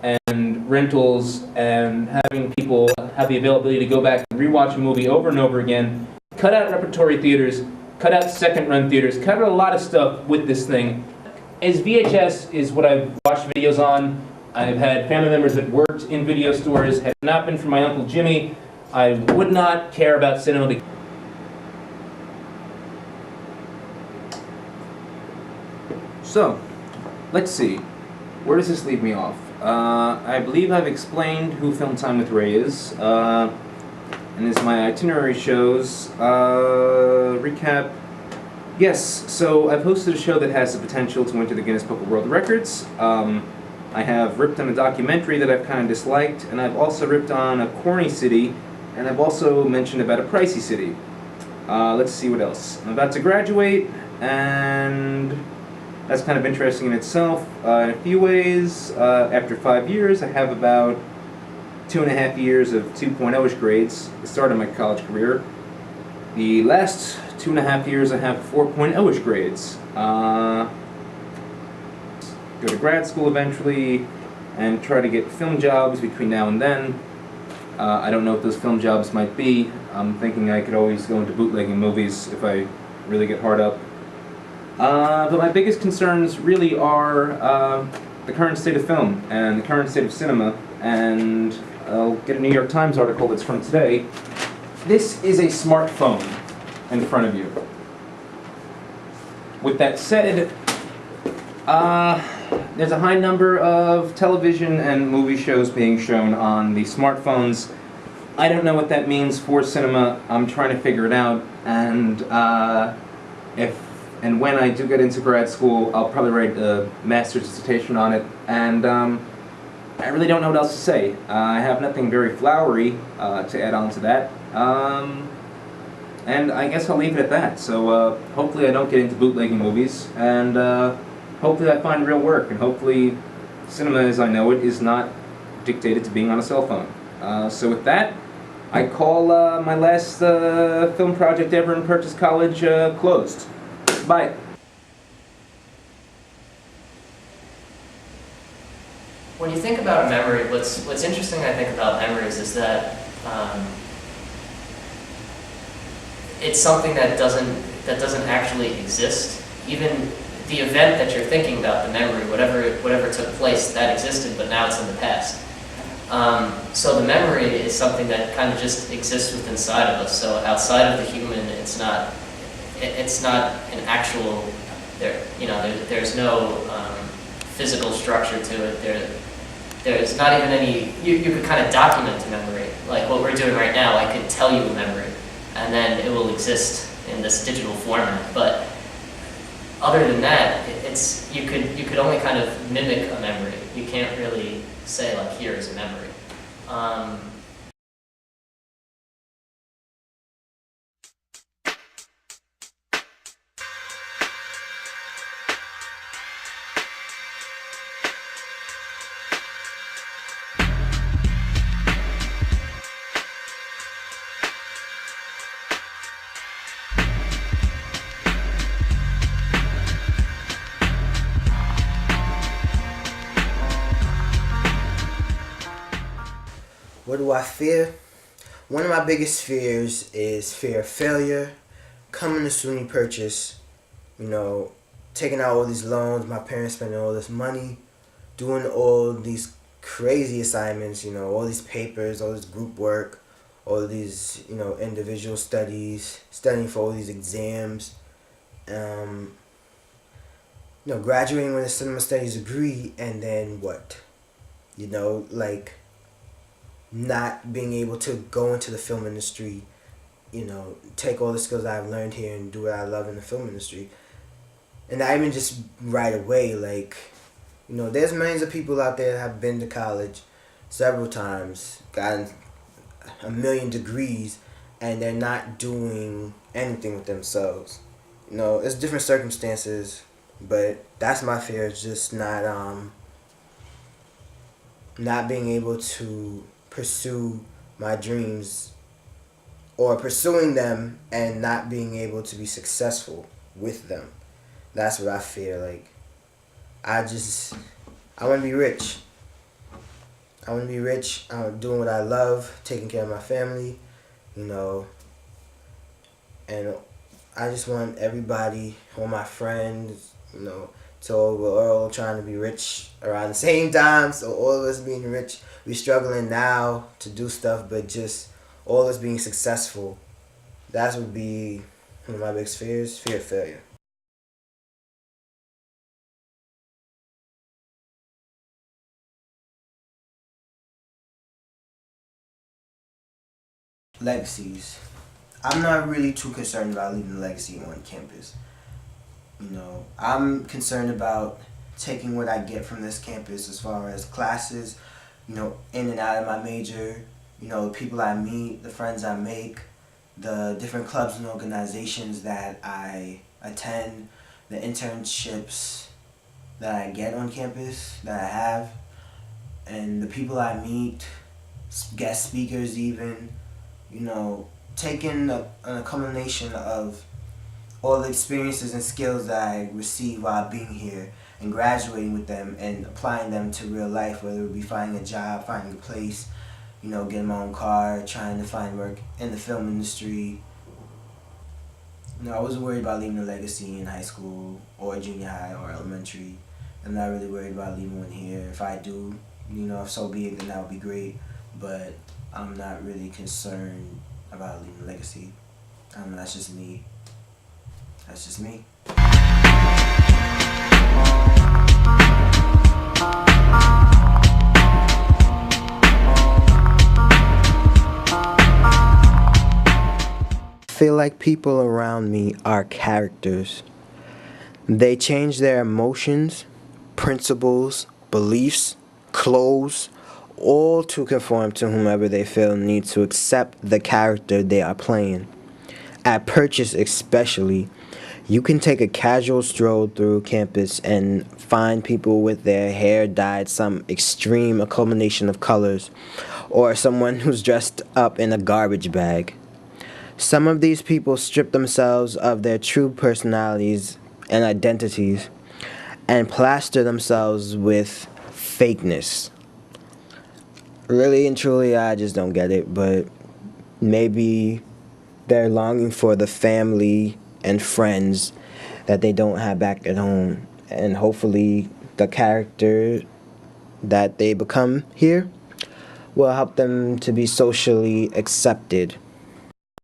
and rentals and having people have the availability to go back and rewatch a movie over and over again, cut out repertory theaters, cut out second-run theaters, cut out a lot of stuff with this thing. As VHS is what I've watched videos on. I've had family members that worked in video stores. Had it not been for my Uncle Jimmy, I would not care about cinema. So, let's see. Where does this leave me off? I believe I've explained who Film Time with Ray is. And as my itinerary shows, recap. Yes, so I've hosted a show that has the potential to enter the Guinness Book of World Records. I have ripped on a documentary that I've kind of disliked, and I've also ripped on a corny city, and I've also mentioned about a pricey city. Let's see what else. I'm about to graduate, and that's kind of interesting in itself. In a few ways, after 5 years, I have about 2.5 years of 2.0-ish grades, the start of my college career. The last 2.5 years I have 4.0-ish grades. Go to grad school eventually and try to get film jobs between now and then. I don't know what those film jobs might be. I'm thinking I could always go into bootlegging movies if I really get hard up. But my biggest concerns really are the current state of film and the current state of cinema, and I'll get a New York Times article that's from today. This is a smartphone in front of you. With that said, there's a high number of television and movie shows being shown on the smartphones. I don't know what that means for cinema. I'm trying to figure it out, and if and when I do get into grad school, I'll probably write a master's dissertation on it, and I really don't know what else to say. I have nothing very flowery to add on to that, and I guess I'll leave it at that. So hopefully I don't get into bootlegging movies, and hopefully I find real work, and hopefully cinema as I know it is not dictated to being on a cell phone. So with that, I call my last film project ever in Purchase College closed. Bye. When you think about a memory, what's interesting I think about memories is that it's something that doesn't actually exist. Even the event that you're thinking about, the memory, whatever took place, that existed, but now it's in the past. So the memory is something that kind of just exists within inside of us. So outside of the human, it's not an actual. There's no physical structure to it. There's not even any. You could kind of document a memory, like what we're doing right now. I could tell you a memory, and then it will exist in this digital format. But other than that, you could only kind of mimic a memory. You can't really say like here is a memory. What do I fear? One of my biggest fears is fear of failure, coming to SUNY Purchase, taking out all these loans, my parents spending all this money, doing all these crazy assignments, all these papers, all this group work, all these, individual studies, studying for all these exams, graduating with a cinema studies degree, and then what? Not being able to go into the film industry, take all the skills I've learned here and do what I love in the film industry. And not even just right away, there's millions of people out there that have been to college several times, gotten 1 million degrees, and they're not doing anything with themselves. It's different circumstances, but that's my fear, is just not being able to pursue my dreams, or pursuing them and not being able to be successful with them. That's what I fear. I want to be rich. I want to be rich, doing what I love, taking care of my family, you know, and I just want everybody, all my friends, you know, so we're all trying to be rich around the same time. So all of us being rich, we're struggling now to do stuff, but just all of us being successful. That would be one of my biggest fears, fear of failure. Legacies. I'm not really too concerned about leaving a legacy on campus. You know, I'm concerned about taking what I get from this campus as far as classes, you know, in and out of my major, you know, the people I meet, the friends I make, the different clubs and organizations that I attend, the internships that I get on campus, that I have, and the people I meet, guest speakers even, you know, taking a combination of all the experiences and skills that I received while being here and graduating with them and applying them to real life, whether it be finding a job, finding a place, you know, getting my own car, trying to find work in the film industry. You know, I wasn't worried about leaving a legacy in high school or junior high or elementary. I'm not really worried about leaving one here. If I do, you know, if so be it, then that would be great. But I'm not really concerned about leaving a legacy. That's just me. That's just me. I feel like people around me are characters. They change their emotions, principles, beliefs, clothes, all to conform to whomever they feel needs to accept the character they are playing. At Purchase especially, you can take a casual stroll through campus and find people with their hair dyed some extreme culmination of colors, or someone who's dressed up in a garbage bag. Some of these people strip themselves of their true personalities and identities and plaster themselves with fakeness. Really and truly, I just don't get it, but maybe they're longing for the family and friends that they don't have back at home. And hopefully, the character that they become here will help them to be socially accepted